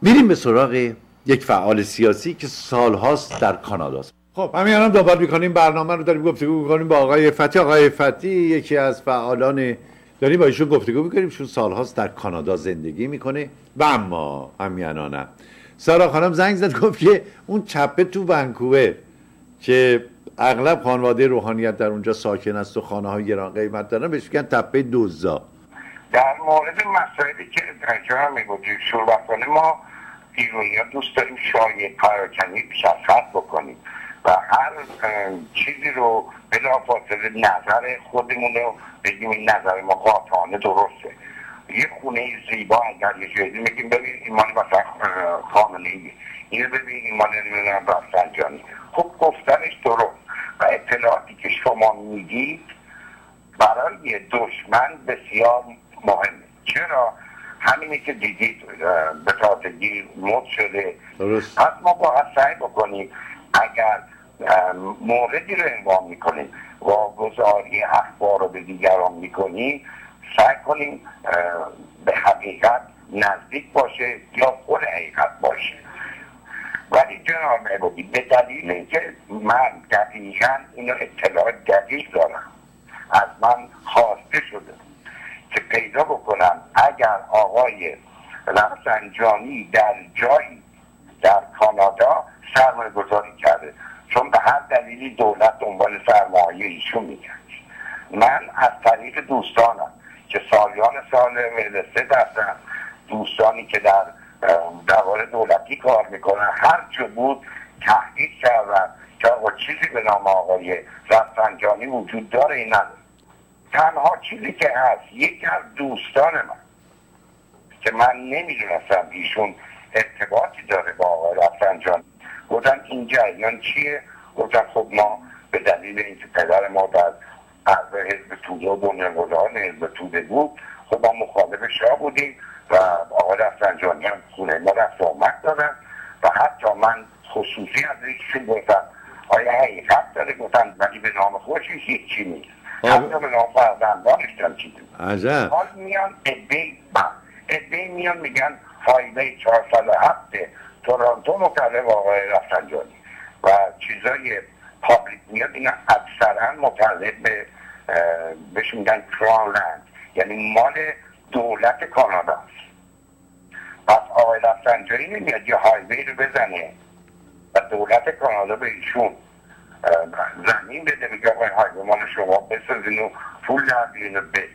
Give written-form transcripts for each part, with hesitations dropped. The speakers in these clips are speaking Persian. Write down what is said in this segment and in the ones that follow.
میریم به سراغ یک فعال سیاسی که سالهاست در کاناداست. خب همین الان دنبال میکنیم برنامه رو، داریم گفتگو میکنیم با آقای فتی. آقای فتی یکی از فعالان، داریم با ایشون گفتگو میکنیم، ایشون سالهاست در کانادا زندگی میکنه و اما همینانه سارا خانم زنگ زد گفت که اون چپه تو ونکوور که اغلب خانواده روحانیت در اونجا ساکن است و خانه های گران قیمت دارن بهش میگن تپه دوزا. در مورد مسائلی که در جا میگوید شوربختانه ما ایرانی‌ها دوست داریم شایع پراکنی پیش از حد بکنیم و هر چیزی رو بلافاصله نظر خودمون رو بگیم این نظر ما قاطعانه درسته. یه خونه زیبا اگر یه جایی میگیم ببین این مال مثلا خامنه‌ایه، اینو ببین این مال نمیدونم رفسنجانی. خب گفتنش درست و اطلاعاتی که شما میگید برای دشمن بسیار مهمه. چرا؟ همینی که دیدید به تازگی مد شده. درست. پس ما باید سعی بکنیم اگر موردی رو عنوان میکنیم و گزاری اخبار رو به دیگران میکنیم سعی کنیم به حقیقت نزدیک باشه یا خود حقیقت باشه. ولی جناب عبودی به دلیل اینکه من دقیقا اینو اطلاع دقیق دارم، از من خواسته شده که پیدا بکنم اگر آقای رفسنجانی در جایی در کانادا سرمایه گذاری کرده، چون به هر دلیلی دولت دنبال سرمایه ایشون میگرد. من از طریق دوستانم که سالیان سال ورلسته هستن، دوستانی که در دوار دولتی کار میکنن، هر جا بود تحقیق کردن که آقا چیزی به نام آقای رفسنجانی وجود داره این نداره. تنها چیزی که هست یکی از دوستان من که من نمیدونستم ایشون ارتباطی داره با آقای رفسنجانی گفتن این جریان چیه؟ گفتن خب ما به دلیل اینکه پدر ما در عرض حزب توده و بنیانگذاران حزب توده بود، خب ما مخالف شاه بودیم و آقای رفسنجانی هم خونه ما رفت آمد دادن و حتی من خصوصی از ایشون گفتم آیا حقیقت داره؟ گفتن ولی به نام خودش هیچی نیست، حتی به نام فرزندانش چیزی عجب. حال میان ادهی میان میگن هایوی 407 تورنتو مطلب آقای رفسنجانی و چیزای پابلیک میاد، اینا اکثرا متعلق به بهش میگن کران لند، یعنی مال دولت کانادا است. پس آقای رفسنجانی نمیاد یه هایوی رو بزنه و دولت کانادا به ایشون زمین بده بگه آقای هایوی مال شما بسازین و پول در بیرون رو بده.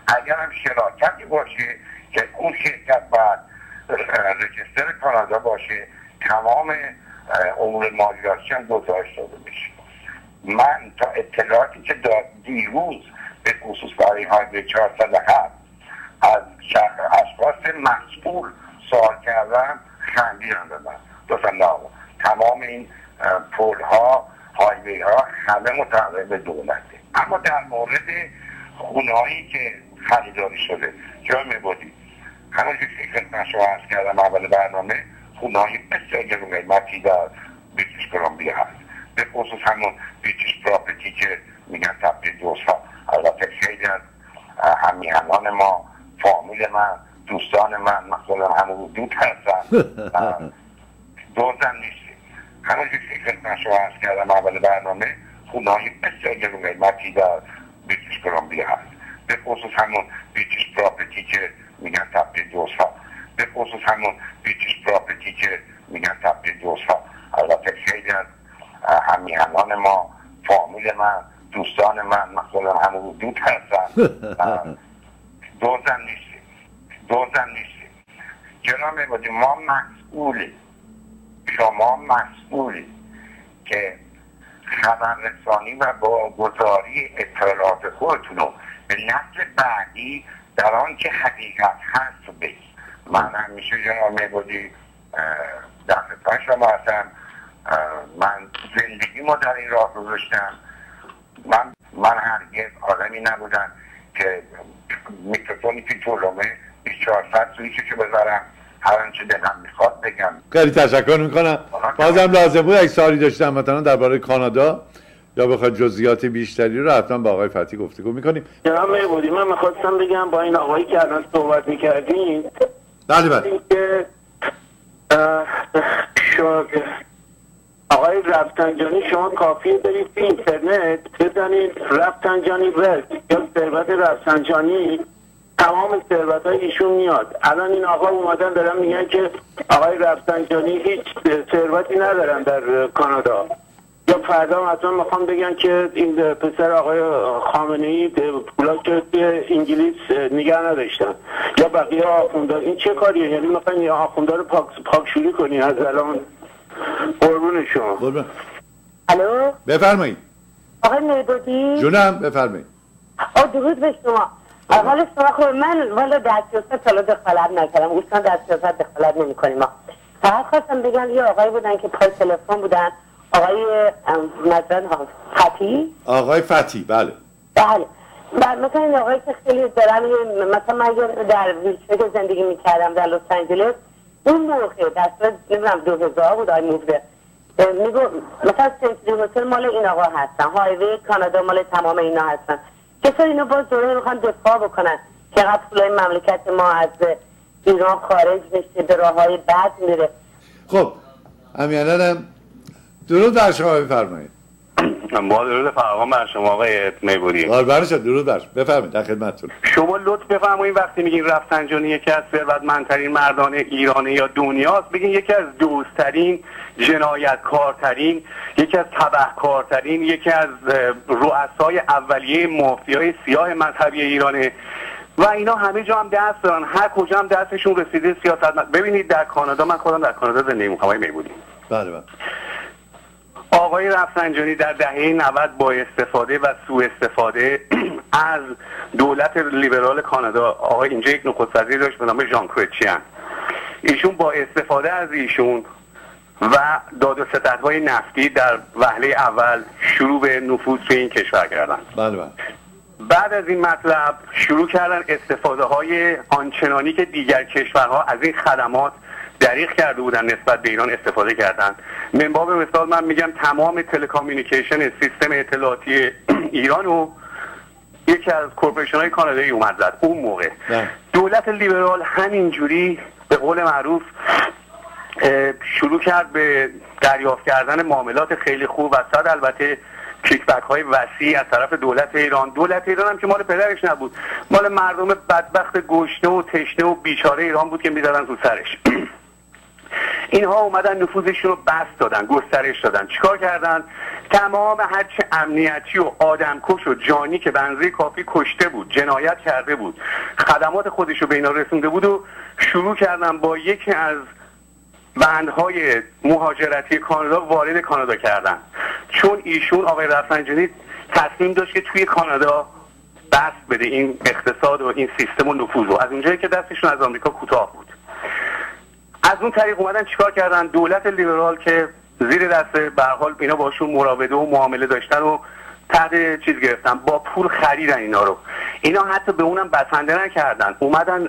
اگر هم شراکتی باشه که اون شرکت باید رجستر کانادا باشه، تمام امور مالیاتی هم گزارش داده بشه. من تا اطلاعاتی که دیروز به خصوص برای هایوی 407 از اشخاص مسئول سوال کردم خندیدن به من، گفتن نه تمام این پول ها هایوی ها همه متعلق به دولته. اما در مورد خونه هایی که خریداری شده جای میبودی همونجور که خدمت شما عرض کردم اول برنامه، خونه های بسیار گرون قیمتی در بریتیش کلمبیا هست، به خصوص همون بریتیش پراپرتی که میگن تپه دوزها. البته خیلی از همیهنان ما، فامیل من، دوستان من مثلا همون دود هستن دوزن نیستیم. همونجور که خدمت شما عرض کردم اول برنامه، خونه های بسیار گرون قیمتی در بریتیش کلمبیا هست، به خصوص همون بریتیش پراپرتی که میگن تپه دوزها، به خصوص همون بریتیش پراپرتی که میگن تپه دوزها. البته خیلی از همیهنان ما، فامیل من، دوستان من مثلا همون دود هستن دوزن نیستیم. جناب عبادی ما مسئولیم، شما مسئولیم که خبررسانی و با گزاری اطلاعات خودتون رو به نسل بعدی در آن که حقیقت هست بگید. من همیشه جناب عبادی در خدمت شما هستم. من زندگی ما در این راه گذاشتم. من هرگز آدمی نبودم که میکروفونی که جلومه 24 ساعت سویچه که بذارم هر آنچه دلم میخواد بگم. خیلی تشکر میکنم. بازم لازم بود اگه سوالی داشتم مثلا درباره کانادا یا بخواد جزئیات بیشتری رو حتما با آقای فتی گفتگو میکنیم. جناب میبودی من میخواستم بگم با این آقایی که الان صحبت میکردیم بله رفسنجانی شما کافیه برید به اینترنت بزنید رفسنجانی ورک یا ثروت رفسنجانی، تمام ثروت های ایشون میاد. الان این آقا اومدن دارن میگن که آقای رفسنجانی هیچ ثروتی ندارن در کانادا. یا فردا حتما میخوام بگن که این پسر آقای خامنه‌ای پولا که انگلیس نگه نداشتن یا بقیه آخوندار. این چه کاریه؟ یعنی میخواین یا آخوندار پاکشوری کنی از الان؟ قربون شما. الو بفرمایید آقای میدودی. جونم بفرمایید. درود به شما. حال شما خوب؟ من والا در سیاست سالا دخالت نکردم، گوشتان در سیاست دخالت نمی کنیم. فقط خواستم بگم یه آقای بودن که پای تلفن بودن، آقای نظران فتی. آقای فتی بله. بله مثلا این آقای که خیلی دارم، مثلا من در ویلچر زندگی میکردم در لس آنجلس، اون موقع در سال نمیدونم 2000 بود آقای موفده میگو مثلا سنتری هتل مال این آقا هستن، هایوی کانادا مال تمام اینا هستن. کسایی اینو باز دوره میخوان دفاع بکنن که قبل پولای مملکت ما از ایران خارج بشه به راه های بد میره. خب امیانم درود بر شما بفرمایید. با درود فراوان بر شما آقای میبودی. قربان شد. درود بر بفرمایید در خدمتتون. شما لطف بفرمایید وقتی میگین رفسنجانی یکی از ثروتمندترین مردان ایران یا دنیاست، بگین یکی از دزدترین، جنایتکارترین، یکی از تبهکارترین، یکی از رؤسای اولیه مافیای سیاه مذهبی ایرانه و اینا همه جا هم دست دارن، هر کجا هم دستشون رسیده سیاست. ببینید در کانادا، من خودم در کانادا زندگی می‌کنم آقای میبودی. بله بله. آقای رفسنجانی در دهه 90 با استفاده و سوء استفاده از دولت لیبرال کانادا، آقای اینجا یک نخست وزیر داشت به نام ژان کریتچیان، ایشون با استفاده از ایشون و داد و ستدهای نفتی در وهله اول شروع به نفوذ به این کشور کردن. بله بله. بعد از این مطلب شروع کردن استفاده های آنچنانی که دیگر کشورها از این خدمات دریغ کرده بودن نسبت به ایران استفاده کردن. من باب مثال من میگم تمام تلکامیونیکیشن سیستم اطلاعاتی ایران و یکی از کورپوریشن های کانادایی اومد زد اون موقع. دولت لیبرال همینجوری به قول معروف شروع کرد به دریافت کردن معاملات خیلی خوب و صد البته کیکبک های وسیع از طرف دولت ایران. دولت ایران هم که مال پدرش نبود، مال مردم بدبخت گشنه و تشنه و بیچاره ایران بود که میدادن تو سرش. اینها اومدن نفوذشون رو بسط دادن، گسترش دادن. چیکار کردن؟ تمام هرچه امنیتی و آدمکش و جانی که به اندازه کافی کشته بود، جنایت کرده بود، خدمات خودش رو به اینا رسونده بود و شروع کردن با یکی از بندهای مهاجرتی کانادا وارد کانادا کردن. چون ایشون آقای رفسنجانی تصمیم داشت که توی کانادا بسط بده این اقتصاد و این سیستم و نفوذ رو، از اونجایی که دستشون از آمریکا کوتاه بود. از اون طریق اومدن چیکار کردن؟ دولت لیبرال که زیر دست به هر حال اینا باشون مراوده و معامله داشتن و تحت چیز گرفتن، با پول خریدن اینا رو. اینا حتی به اونم بسنده نکردن، اومدن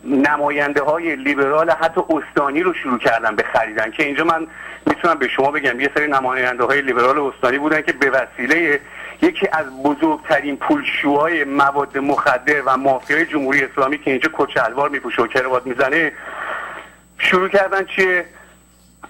نماینده های لیبرال حتی استانی رو شروع کردن به خریدن که اینجا من میتونم به شما بگم یه سری نماینده های لیبرال استانی بودن که به وسیله یکی از بزرگترین پولشوهای مواد مخدر و مافیای جمهوری اسلامی که اینجا کت شلوار میپوشه و کراوات میزنه شروع کردن چیه؟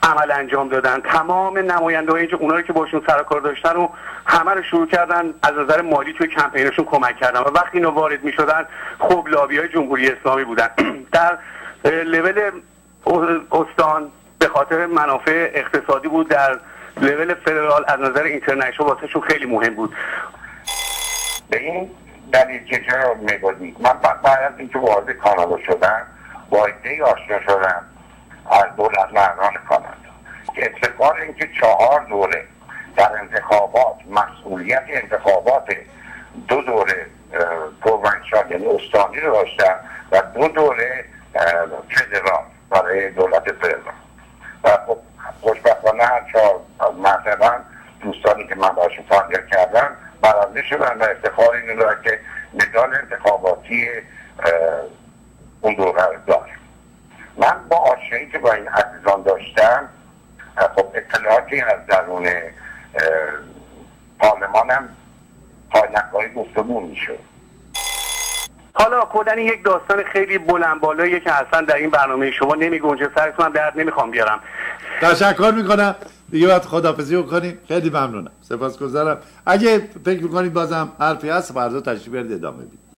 عمل انجام دادن. تمام نماینده‌های اینجا اونا رو که باشون سر و کار داشتن و همه رو شروع کردن از نظر مالی توی کمپینشون کمک کردن و وقتی اینا وارد می‌شدن خب لابی‌های جمهوری اسلامی بودن. در لول استان به خاطر منافع اقتصادی بود، در لول فدرال از نظر اینترنشنال واسهشون خیلی مهم بود. به این دلیل که چرا میگویی من بعد از اینکه وارد کانادا شدم با ایده آشنا شدم از دولت مردان کانادا که اتفاق اینکه 4 دوره در انتخابات مسئولیت انتخابات 2 دوره پروینشال یعنی استانی رو داشتن و 2 دوره فدرال برای دولت فدرال و خب خوشبختانه هر 4 مرتبه دوستانی که من باشون فعالیت کردم برنده شدن و افتخار این رو که مدال انتخاباتی اون دوره داشت. من با آشنایی که با این عزیزان داشتم خب اطلاعاتی از درون پارلمانم پایلک‌های گفتگو میشد. حالا کلا یک داستان خیلی بلند بالاییه که اصلا در این برنامه شما نمی گنجه، سرتون هم درد نمیخوام بیارم. تشکر میکنم. دیگه باید خداحافظی بکنیم. خیلی ممنونم، سپاسگزارم. اگه فکر می‌کنید بازم حرفی هست فردا تشریف بیارید ادامه بدید.